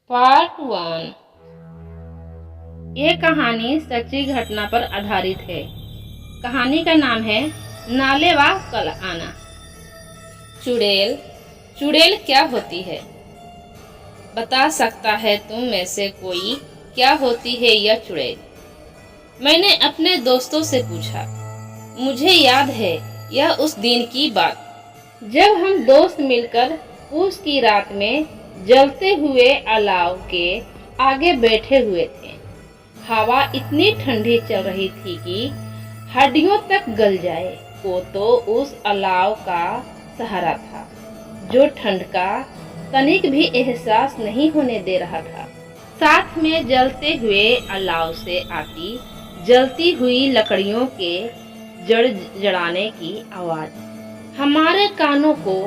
Part 1। यह कहानी सच्ची घटना पर आधारित है। कहानी का नाम है नाले व कल आना। चुड़ैल चुड़ैल क्या होती है? बता सकता है तुम में से कोई क्या होती है यह चुड़ैल? मैंने अपने दोस्तों से पूछा। मुझे याद है यह उस दिन की बात जब हम दोस्त मिलकर पूस की रात में जलते हुए अलाव के आगे बैठे हुए थे। हवा इतनी ठंडी चल रही थी कि हड्डियों तक गल जाए। वो तो उस अलाव का सहारा था जो ठंड का तनिक भी एहसास नहीं होने दे रहा था। साथ में जलते हुए अलाव से आती जलती हुई लकड़ियों के जड़ जड़ाने की आवाज हमारे कानों को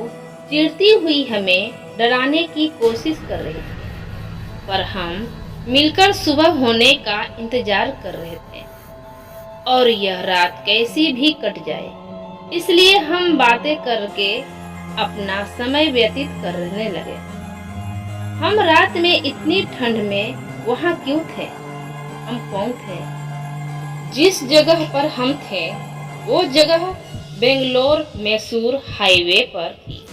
चिढ़ती हुई हमें डराने की कोशिश कर रही थी, पर हम मिलकर सुबह होने का इंतजार कर रहे थे और यह रात कैसी भी कट जाए इसलिए हम बातें करके अपना समय व्यतीत करने लगे। हम रात में इतनी ठंड में वहाँ क्यों थे? हम कौन थे? जिस जगह पर हम थे वो जगह बेंगलोर मैसूर हाईवे पर थी।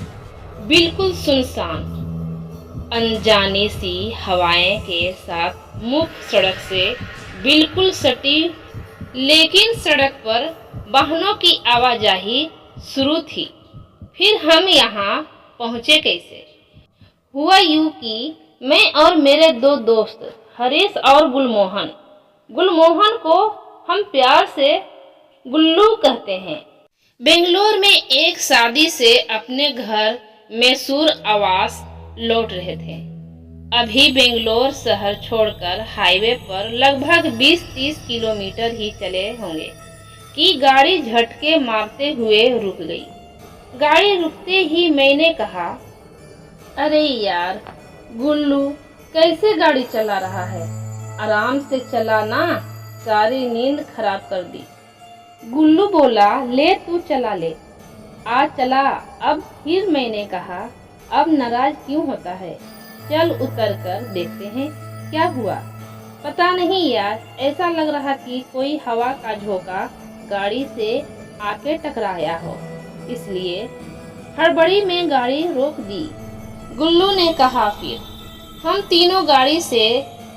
बिल्कुल सुनसान, अनजानी सी हवाएं के साथ मुख्य सड़क से बिल्कुल सटी, लेकिन सड़क पर वाहनों की आवाजाही शुरू थी। फिर हम यहाँ पहुँचे कैसे? हुआ यूं कि मैं और मेरे दो दोस्त हरीश और गुलमोहन को हम प्यार से गुल्लू कहते हैं, बेंगलोर में एक शादी से अपने घर मैसूर आवास लौट रहे थे। अभी बेंगलोर शहर छोड़कर हाईवे पर लगभग 20-30 किलोमीटर ही चले होंगे कि गाड़ी झटके मारते हुए रुक गई। गाड़ी रुकते ही मैंने कहा, अरे यार गुल्लू, कैसे गाड़ी चला रहा है? आराम से चला ना, सारी नींद खराब कर दी। गुल्लू बोला, ले तू चला ले, आ चला। अब फिर मैंने कहा, अब नाराज क्यों होता है? चल उतर कर देखते हैं क्या हुआ। पता नहीं यार, ऐसा लग रहा कि कोई हवा का झोंका गाड़ी से आके टकराया हो, इसलिए हड़बड़ी में गाड़ी रोक दी। गुल्लू ने कहा। फिर हम तीनों गाड़ी से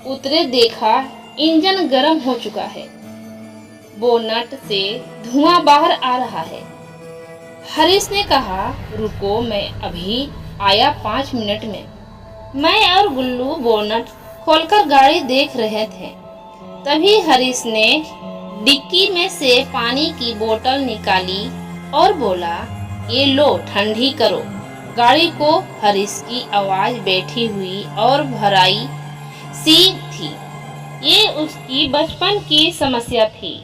उतरे, देखा इंजन गर्म हो चुका है, बोनट से धुआं बाहर आ रहा है। हरीश ने कहा, रुको मैं अभी आया 5 मिनट में। मैं और गुल्लू बोनट खोलकर गाड़ी देख रहे थे। तभी हरीश ने डिक्की में से पानी की बोतल निकाली और बोला, ये लो ठंडी करो गाड़ी को। हरीश की आवाज बैठी हुई और भराई सी थी। ये उसकी बचपन की समस्या थी।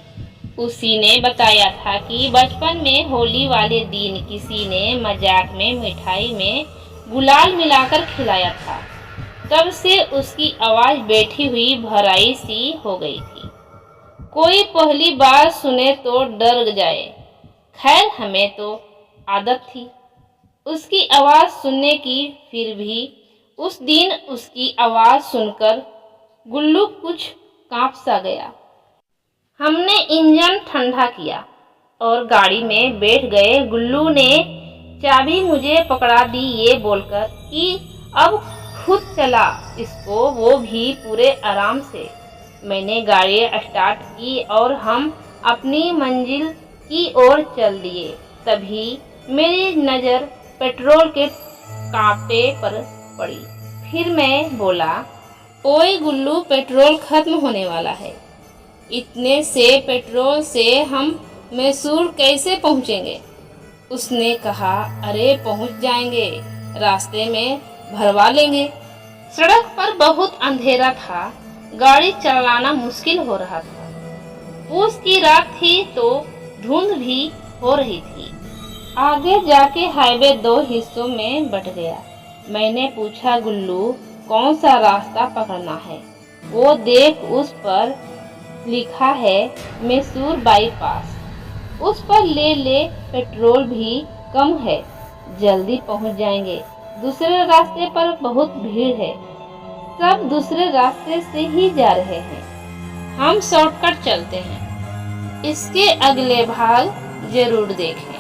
उसी ने बताया था कि बचपन में होली वाले दिन किसी ने मजाक में मिठाई में गुलाल मिलाकर खिलाया था। तब से उसकी आवाज बैठी हुई भराई सी हो गई थी। कोई पहली बार सुने तो डर जाए। खैर हमें तो आदत थी उसकी आवाज सुनने की। फिर भी उस दिन उसकी आवाज सुनकर गुल्लू कुछ कांप सा गया। हमने इंजन ठंडा किया और गाड़ी में बैठ गए। गुल्लू ने चाबी मुझे पकड़ा दी, ये बोलकर कि अब खुद चला इसको, वो भी पूरे आराम से। मैंने गाड़ी स्टार्ट की और हम अपनी मंजिल की ओर चल दिए। तभी मेरी नज़र पेट्रोल के कांटे पर पड़ी। फिर मैं बोला, ओए गुल्लू, पेट्रोल खत्म होने वाला है। इतने से पेट्रोल से हम मैसूर कैसे पहुंचेंगे? उसने कहा, अरे पहुंच जाएंगे, रास्ते में भरवा लेंगे। सड़क पर बहुत अंधेरा था, गाड़ी चलाना मुश्किल हो रहा था। पूस की रात थी तो धुंध भी हो रही थी। आगे जाके हाईवे 2 हिस्सों में बट गया। मैंने पूछा, गुल्लू कौन सा रास्ता पकड़ना है? वो देख, उस पर लिखा है मैसूर बाईपास, उस पर ले ले, पेट्रोल भी कम है, जल्दी पहुंच जाएंगे। दूसरे रास्ते पर बहुत भीड़ है। सब दूसरे रास्ते से ही जा रहे हैं। हम शॉर्टकट चलते हैं। इसके अगले भाग जरूर देखें।